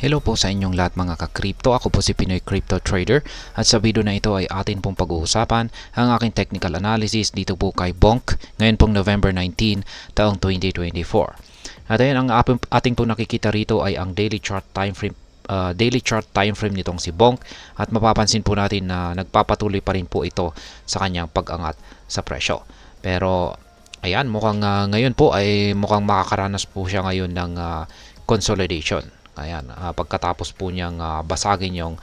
Hello po sa inyong lahat mga ka-crypto. Ako po si Pinoy Crypto Trader at sa video na ito ay atin pong pag-uusapan ang aking technical analysis dito po kay Bonk ngayon pong November 19 taong 2024. At ayan, ang ating pong nakikita rito ay ang daily chart time frame nitong si Bonk at mapapansin po natin na nagpapatuloy pa rin po ito sa kanyang pag-angat sa presyo. Pero ayan, mukhang ngayon po ay mukhang makakaranas po siya ngayon ng consolidation. Ayan, pagkatapos po niyang basagin yung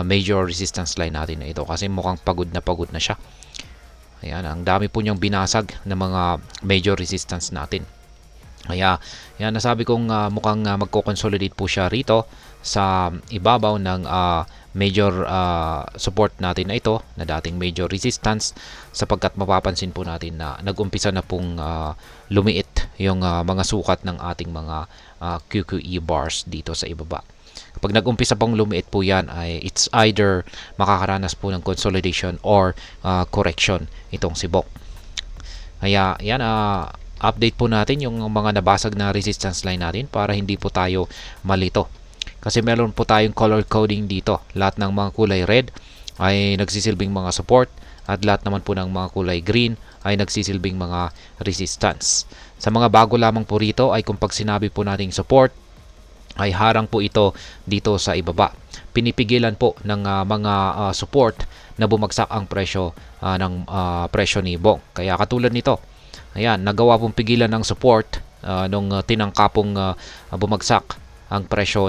major resistance line natin na ito kasi mukhang pagod na siya. Ayan, ang dami po niyang binasag ng mga major resistance natin. Kaya, yan, nasabi kong mukhang magko-consolidate po siya rito sa ibabaw ng major support natin na ito, na dating major resistance, sapagkat mapapansin po natin na nag-umpisa na pong lumiit yung mga sukat ng ating mga QQE bars dito sa ibaba. Kapag nag-umpisa pong lumiit po yan, ay it's either makakaranas po ng consolidation or correction itong si Bonk. Kaya yan, update po natin yung mga nabasag na resistance line natin para hindi po tayo malito. Kasi meron po tayong color coding dito. Lahat ng mga kulay red ay nagsisilbing mga support at lahat naman po ng mga kulay green ay nagsisilbing mga resistance. Sa mga bago lamang po rito ay kung pag sinabi po nating support ay harang po ito dito sa ibaba. Pinipigilan po ng mga support na bumagsak ang presyo ng presyo ni Bonk. Kaya katulad nito, ayan, nagawa pong pigilan ng support nung tinangka pong bumagsak ang presyo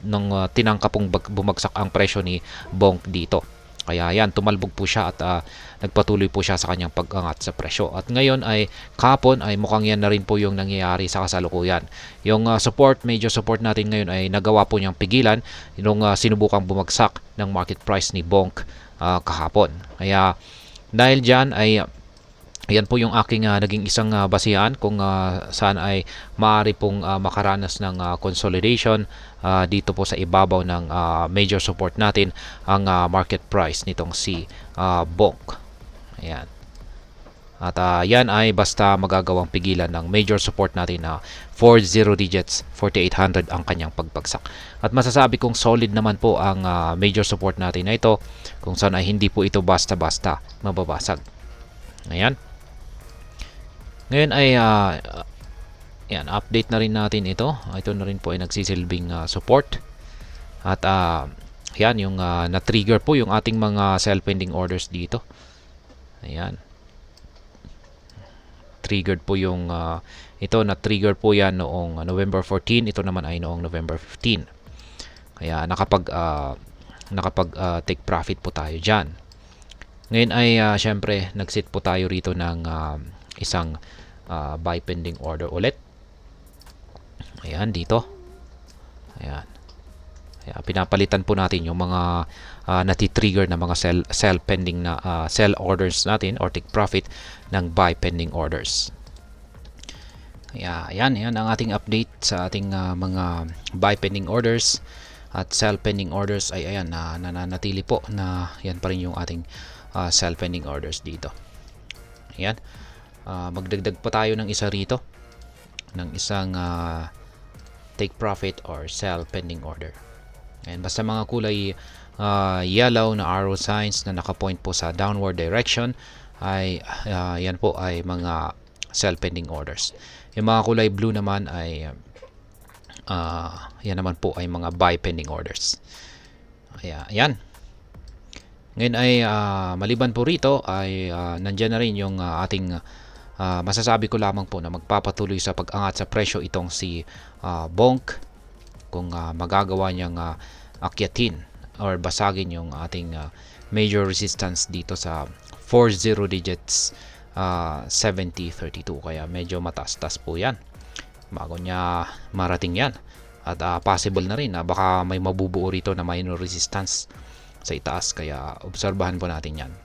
nung tinangka pong bumagsak ang presyo ni Bonk dito. Kaya yan, tumalbog po siya at nagpatuloy po siya sa kanyang pag-angat sa presyo. At ngayon ay kahapon ay mukhang yan na rin po yung nangyayari sa kasalukuyan. Yung major support natin ngayon ay nagawa po niyang pigilan nung sinubukang bumagsak ng market price ni Bonk kahapon. Kaya dahil dyan ay ayan po yung aking naging isang basihan kung saan ay maaari pong makaranas ng consolidation dito po sa ibabaw ng major support natin ang market price nitong si Bonk. Ayan. At yan ay basta magagawang pigilan ng major support natin na 40 digits, 4800 ang kanyang pagbagsak. At masasabi kong solid naman po ang major support natin na ito kung saan ay hindi po ito basta-basta mababasag. Ayan. Ngayon ay yan, update na rin natin ito. Ito na rin po ay nagsisilbing support. At yan, yung na-trigger po yung ating mga sell pending orders dito. Ayan. Triggered po yung ito, na-trigger po yan noong November 14. Ito naman ay noong November 15. Kaya nakapag take profit po tayo dyan. Ngayon ay syempre nag-sit po tayo rito ng isang buy pending order ulit. Ayan, dito. Ayan. Ayan, pinapalitan po natin yung mga nati-trigger na mga sell pending na sell orders natin or take profit ng buy pending orders. Ayan, ayan ang ating update sa ating mga buy pending orders at sell pending orders ay ayan, nananatili po na yan pa rin yung ating sell pending orders dito. Ayan. Magdagdag pa tayo ng isa rito, ng isang take profit or sell pending order. And basta mga kulay yellow na arrow signs na nakapoint po sa downward direction ay yan po ay mga sell pending orders. Yung mga kulay blue naman ay yan naman po ay mga buy pending orders. Ayan. Ngayon ay maliban po rito ay nandyan na rin yung ating masasabi ko lamang po na magpapatuloy sa pag-angat sa presyo itong si Bonk kung magagawa niyang akyatin or basagin yung ating major resistance dito sa 40 digits 7032. Kaya medyo mataas-tas po yan bago niya marating yan. At possible na rin na baka may mabubuo rito na minor resistance sa itaas. Kaya obserbahan po natin yan.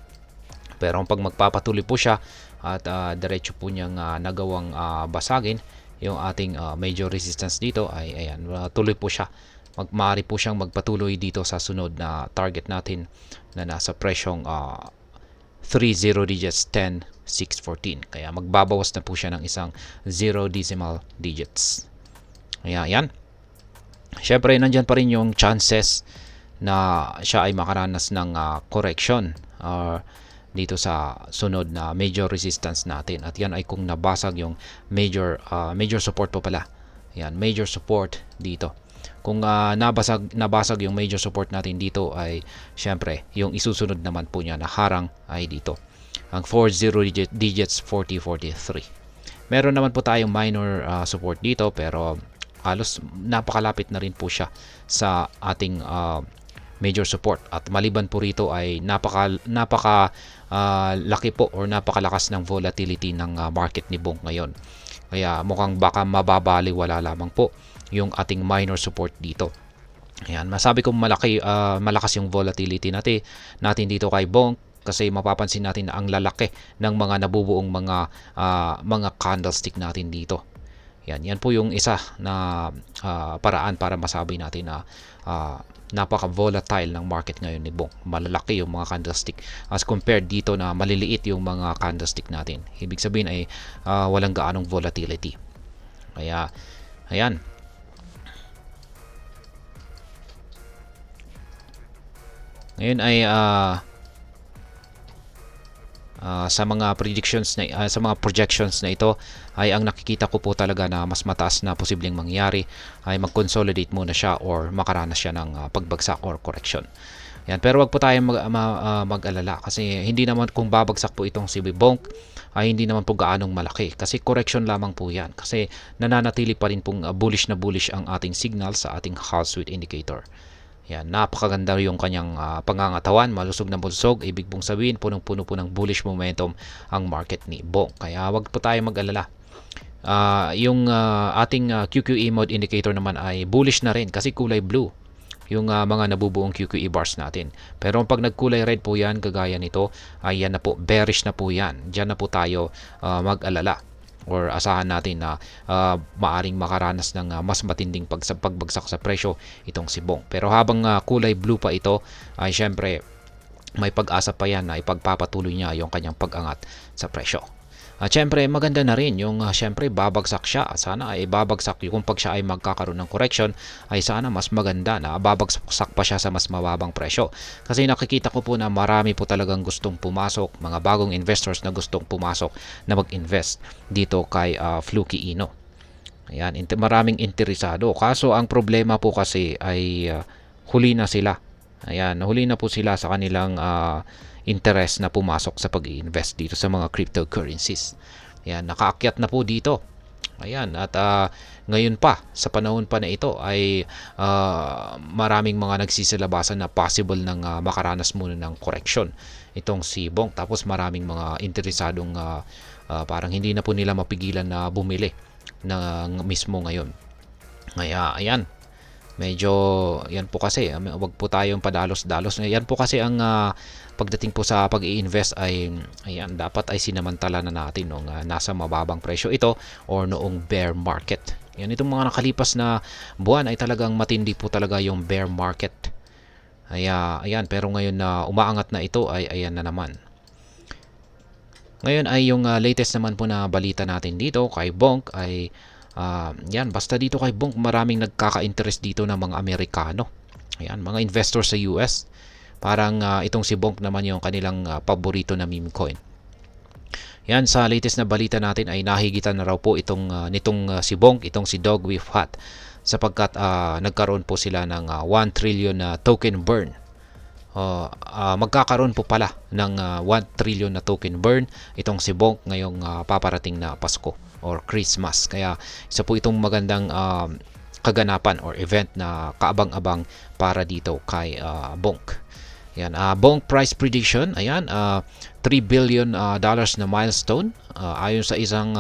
Pero pag magpapatuloy po siya at diretso po niyang nagawang basagin yung ating major resistance dito ay ayan, tuloy po siya. Maaari po siyang magpatuloy dito sa sunod na target natin na nasa presyong 30 digits 10 614. Kaya magbabawas na po siya ng isang 0 decimal digits. Kaya yan. Syempre, nandyan pa rin yung chances na siya ay makaranas ng correction dito sa sunod na major resistance natin, at yan ay kung nabasag yung major support po pala. Yan, major support dito. Kung nabasag yung major support natin dito, ay syempre yung isusunod naman po niya na harang ay dito, ang 40 digits 4043. Meron naman po tayong minor support dito, pero halos napakalapit na rin po siya sa ating major support, at maliban po rito ay napaka laki po or napakalakas ng volatility ng market ni Bonk ngayon. Kaya mukhang baka mababaliwala lamang po yung ating minor support dito. Ayan, masabi kong malakas yung volatility natin dito kay Bonk, kasi mapapansin natin na ang lalaki ng mga nabubuong mga candlestick natin dito. Yan po yung isa na paraan para masabi natin na napaka-volatile ng market ngayon ni Bonk. Malalaki yung mga candlestick as compared dito na maliliit yung mga candlestick natin. Ibig sabihin ay walang gaanong volatility. Kaya, ayan. Ngayon ay sa mga predictions sa mga projections na ito, ay ang nakikita ko po talaga na mas mataas na posibleng mangyari ay mag-consolidate muna siya or makaranas siya ng pagbagsak or correction. Yan, pero wag po tayong mag-alala, kasi hindi naman kung babagsak po itong si Bonk ay hindi naman po gaanong malaki, kasi correction lamang po yan, kasi nananatili pa rin pong bullish ang ating signal sa ating House Sweet Indicator. Yan, napakaganda yung kanyang pangangatawan, malusog na busog, ibig pong sabihin punong-puno po ng bullish momentum ang market ni Bonk. Kaya wag po tayo mag-alala. Yung ating QQE mode indicator naman ay bullish na rin, kasi kulay blue yung mga nabubuong QQE bars natin. Pero pag nagkulay red po yan, kagaya nito, ay yan na po, bearish na po yan. Diyan na po tayo mag-alala or asahan natin na maaring makaranas ng mas matinding pagbagsak sa presyo itong si Bonk. Pero habang kulay blue pa ito, ay syempre may pag-asa pa yan na ipagpapatuloy niya yung kanyang pag-angat sa presyo. At syempre maganda na rin yung syempre babagsak siya. Sana ay babagsak yung pag siya ay magkakaroon ng correction, ay sana mas maganda na babagsak pa siya sa mas mababang presyo. Kasi nakikita ko po na marami po talagang gustong pumasok, mga bagong investors na gustong pumasok na mag-invest dito kay Fluky Ino. Ayan, maraming interesado. Kaso ang problema po kasi ay huli na sila. Ayan, huli na po sila sa kanilang interest na pumasok sa pag-i-invest dito sa mga cryptocurrencies. Ayan, nakaakyat na po dito. Ayan, at ngayon pa, sa panahon pa na ito, ay maraming mga nagsisilabasan na possible ng makaranas muna ng correction itong si Bonk. Tapos maraming mga interesadong parang hindi na po nila mapigilan na bumili ng mismo ngayon. Kaya, ayan, medyo yan po kasi, wag po tayong padalos-dalos. Yan po kasi ang pagdating po sa pag-i-invest ay ayan, dapat ay sinamantala na natin nung nasa mababang presyo ito or noong bear market. Yan, itong mga nakalipas na buwan ay talagang matindi po talaga yung bear market. Ayan, pero ngayon na umaangat na ito ay ayan na naman. Ngayon ay yung latest naman po na balita natin dito kay Bonk ay yan, basta dito kay Bonk maraming nagkaka-interest dito ng mga Amerikano. Ayan, mga investors sa US. Parang itong si Bonk naman yung kanilang paborito na meme coin. Yan, sa latest na balita natin ay nahigitan na raw po nitong si Bonk, itong si Dog with Hat, sapagkat nagkaroon po sila ng 1 trillion na token burn. Magkakaroon po pala ng 1 trillion na token burn itong si Bonk ngayong paparating na Pasko or Christmas. Kaya isa po itong magandang kaganapan or event na kaabang-abang para dito kay Bonk. Yan, Bonk price prediction, ayan, $3 billion dollars na milestone ayon sa isang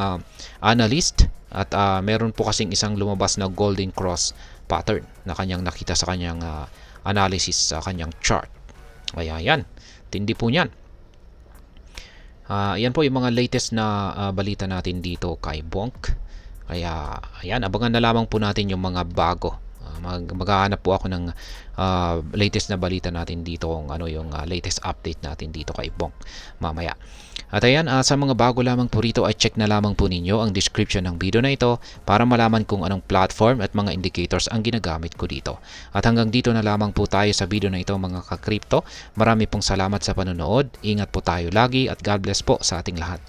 analyst, at meron po kasing isang lumabas na golden cross pattern na kanyang nakita sa kanyang analysis sa kanyang chart. Kaya yan, tindi po niyan. Yan po yung mga latest na balita natin dito kay Bonk. Kaya ayan, abangan na lamang po natin yung mga bago. Maghahanap po ako ng latest na balita natin dito kung ano yung latest update natin dito kay Bonk mamaya. At ayan, sa mga bago lamang po rito ay check na lamang po ninyo ang description ng video na ito para malaman kung anong platform at mga indicators ang ginagamit ko dito. At hanggang dito na lamang po tayo sa video na ito mga ka-crypto. Marami pong salamat sa panonood. Ingat po tayo lagi at God bless po sa ating lahat.